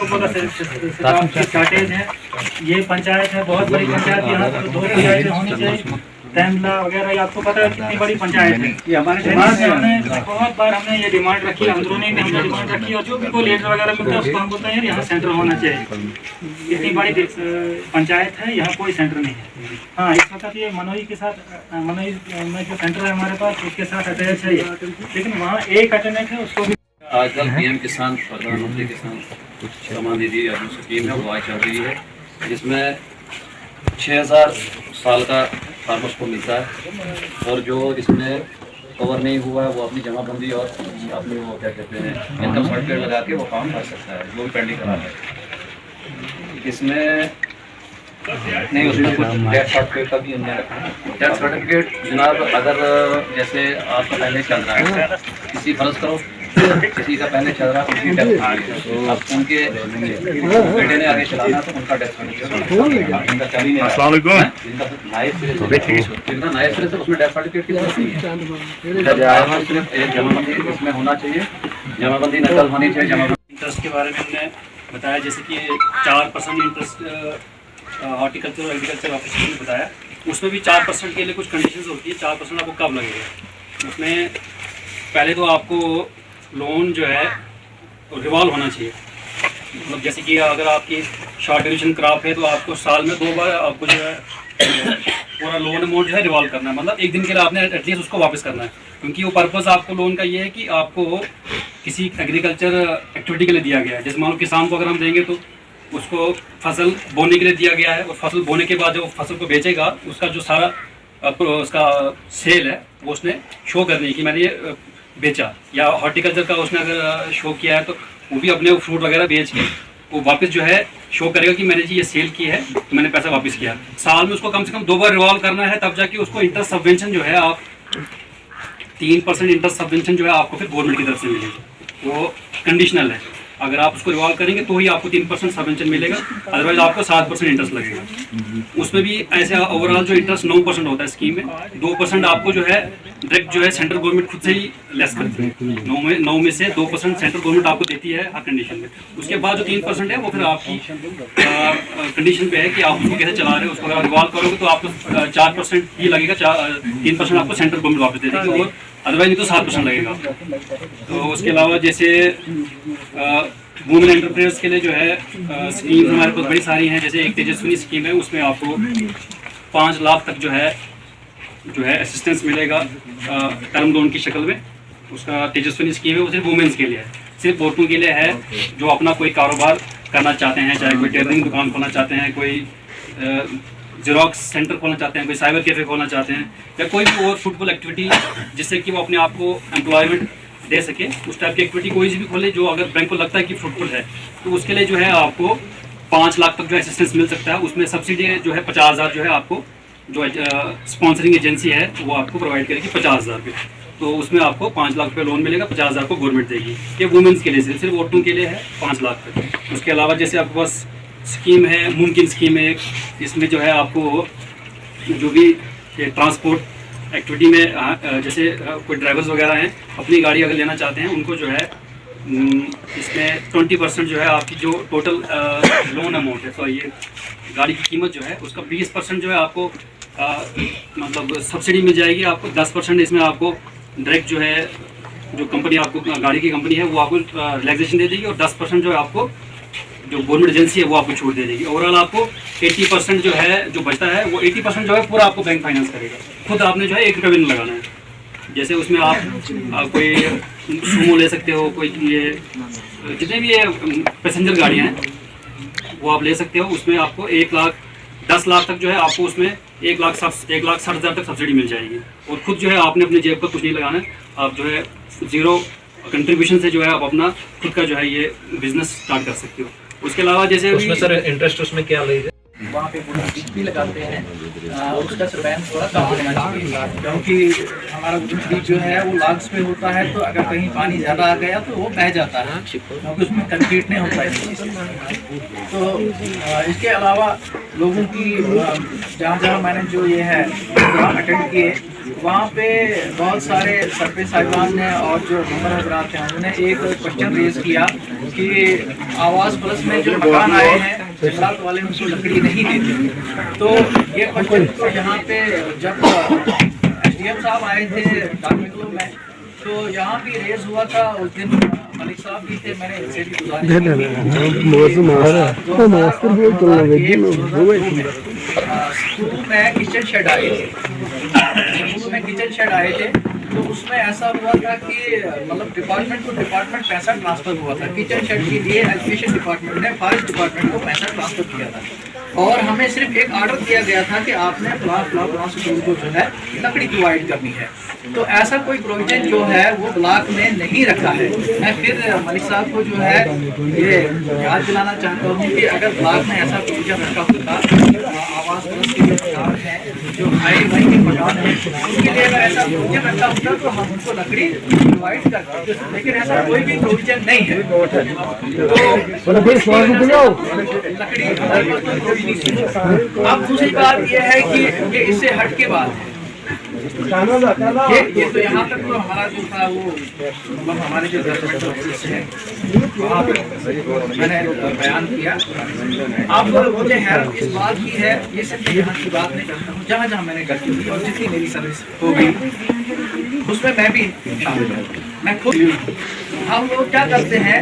आपको पता शॉर्टेज है। ये पंचायत है, बहुत बड़ी पंचायत, यहाँ पर 2 पंचायतें होनी चाहिए। तहमला वगैरह ये आपको पता है कितनी बड़ी पंचायत है। ये हमारे बाद में हमने बहुत बार हमने ये डिमांड रखी, अंदरूनी में हमने डिमांड रखी, और जो भी कोई लीडर वगैरह मिलता है उसको हम बोलते हैं यहाँ सेंटर होना चाहिए। इतनी बड़ी पंचायत है, यहाँ कोई सेंटर नहीं है। हाँ, इस वक्त ये मनोई के साथ, मनोई में जो सेंटर है हमारे पास उसके साथ अटैच है, लेकिन वहाँ एक अटैच है, उसको भी आजकल पीएम किसान, प्रधानमंत्री किसान सम्मान निधि स्कीम है, वो आज चल रही है, जिसमें 6000 साल का फार्मर्स को मिलता है। और जो इसमें कवर नहीं हुआ है वो अपनी जमाबंदी और अपनी वो क्या कहते हैं इनकम सर्टिफिकेट लगा के वो काम कर सकता है, जो भी पेंडिंग करा है। इसमें नहीं, उसमें कुछ डेथ सर्टिफिकेट का भी हमने रखा है। डेथ सर्टिफिकेट जनाब, अगर जैसे आपका पहले चल रहा है, किसी फर्ज करो किसी का पहले चल रहा है, उनकी डेथ तो अब उनके बेटे ने आगे चलाना तो उनका डेथ सर्टिफिकेट उनका चल ही नहीं रहा, जिनका नायब सिरे से उसमें डेथ सर्टिफिकेट की जरूरत नहीं है। सिर्फ एक जमाबंदी इसमें होना चाहिए, जमाबंदी नकल होनी चाहिए। जमाबंदी इंटरेस्ट के बारे में हमने बताया, जैसे कि 4% इंटरेस्ट हॉर्टिकल्चर और एग्रीकल्चर ऑफिसर ने बताया, उसमें भी 4% के लिए कुछ कंडीशंस होती है। 4% आपको कब लगेगा? उसमें पहले तो आपको लोन जो है रिवॉल्व होना चाहिए। मतलब जैसे कि अगर आपकी शॉर्ट ड्यूरेशन क्रॉप है तो आपको साल में 2 बार आपको जो है पूरा लोन अमाउंट जो है रिवॉल्व करना है। मतलब एक दिन के लिए आपने एटलीस्ट उसको वापस करना है, क्योंकि वो पर्पज़ आपको लोन का ये है कि आपको किसी एग्रीकल्चर एक्टिविटी के लिए दिया गया है। जैसे मान लो किसान को अगर हम देंगे तो उसको फसल बोने के लिए दिया गया है, और फसल बोने के बाद जो फसल को बेचेगा उसका जो सारा उसका सेल है वो उसने शो करनी है कि मैंने ये बेचा। या हॉर्टिकल्चर का उसने अगर शो किया है तो वो भी अपने फ्रूट वगैरह बेच के वो वापस जो है शो करेगा कि मैंने जी ये सेल की है तो मैंने पैसा वापस किया। साल में उसको कम से कम 2 बार रिवॉल्व करना है, तब जाके उसको इंटरेस्ट सबवेंशन जो है आप 3% इंटरेस्ट सबवेंशन जो है आपको फिर गवर्नमेंट की तरफ से मिलेगा। वो कंडीशनल है, अगर आप उसको रिवॉल्व करेंगे तो ही आपको 3% सबवेंशन मिलेगा, अदरवाइज आपको 7% इंटरेस्ट लगेगा। उसमें भी ऐसे ओवरऑल जो इंटरेस्ट 9% होता है स्कीम में, 2% आपको जो है डायरेक्ट जो है सेंट्रल गवर्नमेंट खुद से ही लेस करती है। 9 में से 2% सेंट्रल गवर्नमेंट आपको देती है हर कंडीशन में। उसके बाद जो 3% है वो फिर आपकी कंडीशन पे है कि आप उसको कैसे चला रहे हो। उसको अगर रिवॉल्व करोगे तो आपको 4% ही लगेगा, 3% आपको सेंट्रल गवर्नमेंट वापस दे देगी, और अदरवाइज नहीं तो 7% लगेगा। तो उसके अलावा जैसे वुमेन एंटरप्रेन्योर्स के लिए जो है स्कीम हमारे पास बड़ी सारी हैं। जैसे एक तेजस्विनी स्कीम है, उसमें आपको 5 लाख तक जो है असिस्टेंस मिलेगा टर्म लोन की शक्ल में। उसका तेजस्विनी स्कीम है, वो सिर्फ वुमेन्स के लिए है, सिर्फ औरतों के लिए है जो अपना कोई कारोबार करना चाहते हैं, चाहे कोई टेलरिंग दुकान खोलना चाहते हैं, कोई जेरोक्स सेंटर खोलना चाहते हैं, कोई साइबर कैफे खोलना चाहते हैं, या कोई भी और फ्रूटफुल एक्टिविटी जिससे कि वो अपने आप को एम्प्लॉयमेंट दे सके, उस टाइप की एक्टिविटी कोई सी भी खोले जो अगर बैंक को लगता है कि फ्रूटफुल है, तो उसके लिए जो है आपको 5 लाख तक जो है असिस्टेंस मिल सकता है। उसमें सब्सिडी जो है 50,000 जो है आपको जो स्पॉन्सरिंग एजेंसी है वो आपको प्रोवाइड करेगी 50,000 रुपये। तो उसमें आपको 5 लाख रुपये लोन मिलेगा, 50,000 को गवर्नमेंट देगी। ये वुमेन्स के लिए सिर्फ औरतों के लिए है 5 लाख तक। उसके अलावा जैसे आपके पास स्कीम है मुमकिन स्कीम है, इसमें जो है आपको जो भी ट्रांसपोर्ट एक्टिविटी में जैसे कोई ड्राइवर्स वगैरह हैं अपनी गाड़ी अगर लेना चाहते हैं, उनको जो है इसमें 20% जो है आपकी जो टोटल लोन अमाउंट है, तो ये गाड़ी की कीमत जो है उसका 20% जो है आपको मतलब सब्सिडी मिल जाएगी। आपको 10% इसमें आपको डायरेक्ट जो है जो कंपनी आपको गाड़ी की कंपनी है वो आपको रिलैक्सेशन दे देगी, और 10% जो है आपको जो गवर्नमेंट एजेंसी है वो आपको छूट दे देगी। ओवरऑल आपको 80% जो है जो बचता है वो 80% जो है पूरा आपको बैंक फाइनेंस करेगा। खुद आपने जो है 1 रुपये भी नहीं लगाना है। जैसे उसमें आप कोई सुमो ले सकते हो, कोई ये जितने भी ये पैसेंजर गाड़ियाँ हैं वो आप ले सकते हो। उसमें आपको 10 लाख तक जो है आपको उसमें 1,60,000 तक सब्सिडी मिल जाएगी, और खुद जो है आपने अपने जेब पर कुछ नहीं लगाना है। आप जो है 0 कंट्रीब्यूशन से जो है आप अपना खुद का जो है ये बिजनेस स्टार्ट कर सकते हो। उसके अलावा जैसे उसमें सर इंटरेस्ट उसमें क्या लगेगा? वहाँ पे बीज भी लगाते हैं, उसका स्पैन थोड़ा कम होना चाहिए, क्योंकि हमारा बीज जो है वो लाग्स पे होता है, तो अगर कहीं पानी ज़्यादा आ गया तो वो बह जाता है, क्योंकि उसमें कंक्रीट नहीं होता है। तो इसके अलावा लोगों की जहाँ मैंने जो ये है अटेंड किए, वहाँ पे बहुत सारे सरपंच साहिबान ने और जो मेंबर हजरात हैं उन्होंने एक क्वेश्चन रेज किया कि आवास प्लस में जो मकान आए हैं जंगलात वाले उनको लकड़ी नहीं देते। तो ये क्वेश्चन तो यहाँ पे जब SDM साहब आए थे कार्मिकों में तो यहाँ भी रेज हुआ था। उस दिन मलिक साहब भी थे, मैंने इनसे भी स्कूल में किचन शेड आए थे, स्कूल में किचन शेड आए थे। तो उसमें ऐसा हुआ था कि मतलब डिपार्टमेंट को डिपार्टमेंट पैसा ट्रांसफर हुआ था। किचन शेड के लिए एजुकेशन डिपार्टमेंट ने फॉरेस्ट डिपार्टमेंट को पैसा ट्रांसफर किया था और हमें सिर्फ एक ऑर्डर दिया गया था कि आपने फ्लावर स्कूल को जो है लकड़ी प्रोवाइड करनी है। तो ऐसा कोई प्रोविजन जो है वो ब्लॉक में नहीं रखा है। मैं फिर मलिक साहब को जो है ये याद दिलाना चाहता हूँ कि अगर ब्लॉक में ऐसा प्रोविजन रखा होता, आवास प्लस के जो मकान है, जो हाई वाई के मकान है, उनके लिए अगर ऐसा प्रोविजन रखा होता तो हम उनको लकड़ी प्रोवाइड करते, लेकिन ऐसा कोई भी प्रोविजन नहीं है। तो लकड़ी अब दूसरी बात यह है कि ये इससे हट के बात है, ये तो यहाँ तक तो हमारा जो था वो मतलब हमारे जो है वहाँ पे मैंने बयान किया। अब मुझे हैरत इस बात की है, ये सिर्फ यहाँ की बात नहीं करता हूँ, जहाँ जहाँ मैंने गलती की और जितनी मेरी सर्विस हो गई उसमें मैं भी शामिल हूँ। मैं खुद हम लोग क्या करते हैं,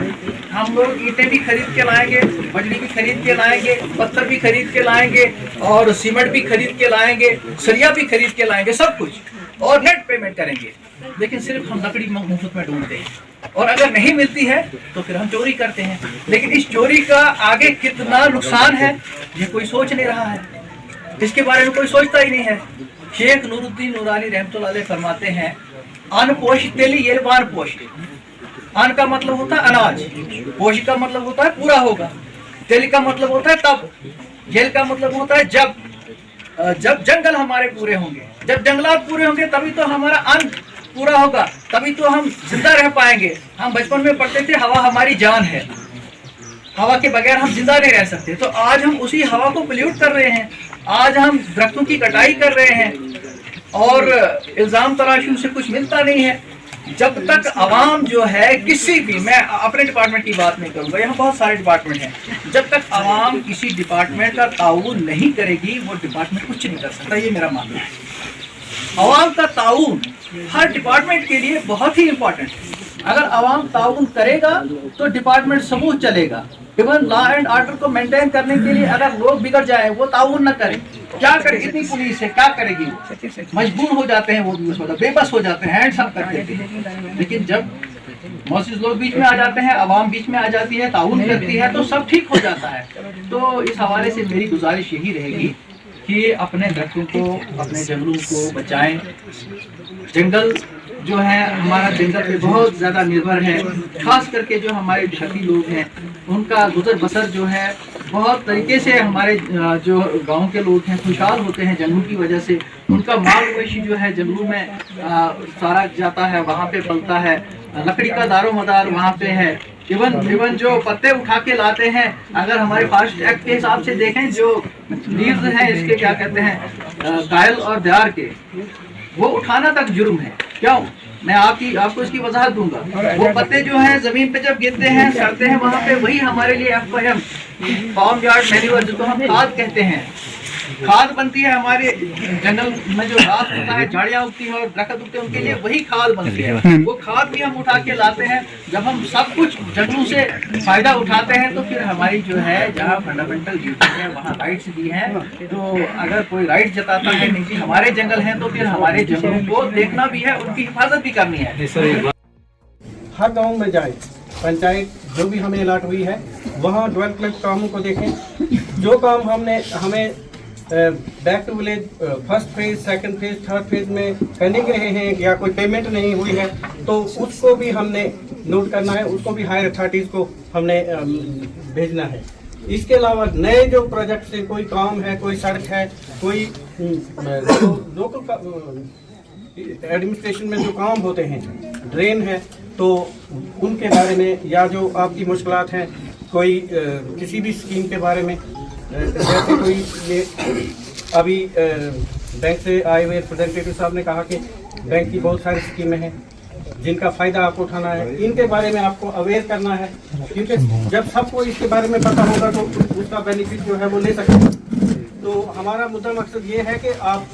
हम लोग ईंटें भी खरीद के लाएंगे, बजरी भी खरीद के लाएंगे, पत्थर भी खरीद के लाएंगे और सीमेंट भी खरीद के लाएंगे, सरिया भी खरीद के लाएंगे, सब कुछ, और नेट पेमेंट करेंगे। लेकिन सिर्फ हम लकड़ी मुफ्त में ढूंढते हैं और अगर नहीं मिलती है तो फिर हम चोरी करते हैं। लेकिन इस चोरी का आगे कितना नुकसान है ये कोई सोच नहीं रहा है, इसके बारे में कोई सोचता ही नहीं है। शेख नूरुद्दीन नूरानी रहमतुल्लाह अलैह फरमाते हैं, अन पोश तेली ये बार पोश। अन का मतलब होता है अनाज, पोश का मतलब होता है पूरा होगा, तेल का मतलब होता है तब, जेल का मतलब होता है जब जंगल हमारे पूरे होंगे, जब जंगलात पूरे होंगे तभी तो हमारा अन्न पूरा होगा, तभी तो हम जिंदा रह पाएंगे। हम बचपन में पढ़ते थे हवा हमारी जान है, हवा के बगैर हम जिंदा नहीं रह सकते। तो आज हम उसी हवा को पोल्यूट कर रहे हैं, आज हम दरख्तों की कटाई कर रहे हैं और इल्जाम तराशी से कुछ मिलता नहीं है। जब तक आवाम जो है किसी भी, मैं अपने डिपार्टमेंट की बात नहीं करूंगा, यहाँ बहुत सारे डिपार्टमेंट हैं, जब तक आवाम किसी डिपार्टमेंट का ताउन नहीं करेगी वो डिपार्टमेंट कुछ नहीं कर सकता, ये मेरा मानना है। आवाम का ताउन हर डिपार्टमेंट के लिए बहुत ही इम्पोर्टेंट है। अगर आवाम ताउन करेगा तो डिपार्टमेंट समूह चलेगा। इवन लॉ एंड ऑर्डर को मेंटेन करने के लिए अगर लोग बिगड़ जाए, वो ताउन न करें, क्या करे, इतनी पुलिस है, क्या करेगी, मजबूर हो जाते हैं, वो बेबस हो जाते हैं, हैंड्स अप कर देते हैं। लेकिन जब मौजूद लोग बीच में आ जाते हैं, आवाम बीच में आ जाती है, ताउन करती है, तो सब ठीक हो जाता है। तो इस हवाले से मेरी गुजारिश यही रहेगी कि अपने दरख्तों को, अपने जंगलों को बचाएं। जंगल जो है हमारा जंगल पे बहुत ज़्यादा निर्भर है, खास करके जो हमारे देहाती लोग हैं उनका गुजर बसर जो है बहुत तरीके से, हमारे जो गांव के लोग हैं खुशहाल होते हैं जंगलों की वजह से। उनका माल मवेशी जो है जंगलों में सारा जाता है, वहाँ पे पलता है, लकड़ी का दारो मदार वहाँ पे है। इवन जो पत्ते उठा के लाते हैं, अगर हमारे फॉरेस्ट एक्ट के हिसाब से देखें, जो लीव्स हैं इसके क्या कहते हैं, कायल और देर के, वो उठाना तक जुर्म है। क्यों? मैं आपको इसकी वजाहत दूंगा। वो पत्ते जो हैं जमीन पे जब गिरते हैं, सड़ते हैं, वहाँ पे वही हमारे लिए FYM फार्म यार्ड मैन्यूअर, जिसको हम खाद कहते हैं, खाद बनती है। हमारे जंगल में जो घास होता है, झाड़ियाँ उगती हैं और दरख्त उगते हैं, उनके लिए वही खाद बनती है। वो खाद भी हम उठा के लाते हैं। जब हम सब कुछ जंगलों से फायदा उठाते हैं तो फिर हमारी जो है जहाँ फंडामेंटल ड्यूटी है वहाँ राइट्स भी हैं। तो अगर कोई राइट जताता है नहीं जी हमारे जंगल हैं, तो फिर हमारे जंगलों को देखना भी है, उनकी हिफाजत भी करनी है। हर गांव में जाए, पंचायत जो भी हमें अलॉट हुई है वहाँ डेवलपमेंट कामों को देखें। जो काम हमें back to village first phase, second phase, third phase में पेंडिंग रहे हैं या कोई पेमेंट नहीं हुई है तो उसको भी हमने नोट करना है, उसको भी हायर अथॉरिटीज़ को हमने भेजना है। इसके अलावा नए जो प्रोजेक्ट से कोई काम है, कोई सड़क है, कोई लोकल एडमिनिस्ट्रेशन में जो काम होते हैं, ड्रेन है, तो उनके बारे में या जो आपकी मुश्किलात हैं, कोई किसी भी स्कीम के बारे में, जैसे कोई ये अभी बैंक से आए हुए रिप्रेजेंटेटिव साहब ने कहा कि बैंक की बहुत सारी स्कीमें हैं जिनका फ़ायदा आपको उठाना है, इनके बारे में आपको अवेयर करना है, क्योंकि जब सबको इसके बारे में पता होगा तो उसका बेनिफिट जो है वो ले सकेंगे। तो हमारा मुद्दा मकसद ये है कि आप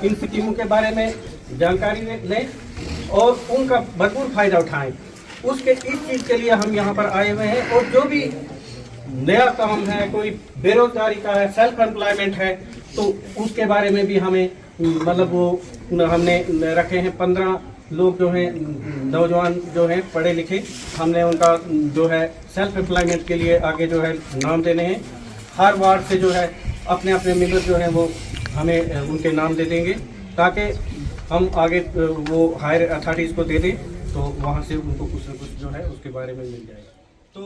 इन स्कीमों के बारे में जानकारी लें और उनका भरपूर फ़ायदा उठाएं। उसके इस चीज़ के लिए हम यहाँ पर आए हुए हैं। और जो भी नया काम है, कोई बेरोजगारी का है, सेल्फ एम्प्लॉयमेंट है, तो उसके बारे में भी हमें मतलब वो हमने रखे हैं 15 लोग जो हैं नौजवान जो हैं पढ़े लिखे, हमने उनका जो है सेल्फ एम्प्लॉयमेंट के लिए आगे जो है नाम देने हैं। हर वार्ड से जो है अपने अपने मेंबर जो हैं वो हमें उनके नाम दे देंगे ताकि हम आगे वो हायर अथॉरिटीज़ को दे दें, तो वहाँ से उनको कुछ न कुछ जो है उसके बारे में मिल जाएगा। तो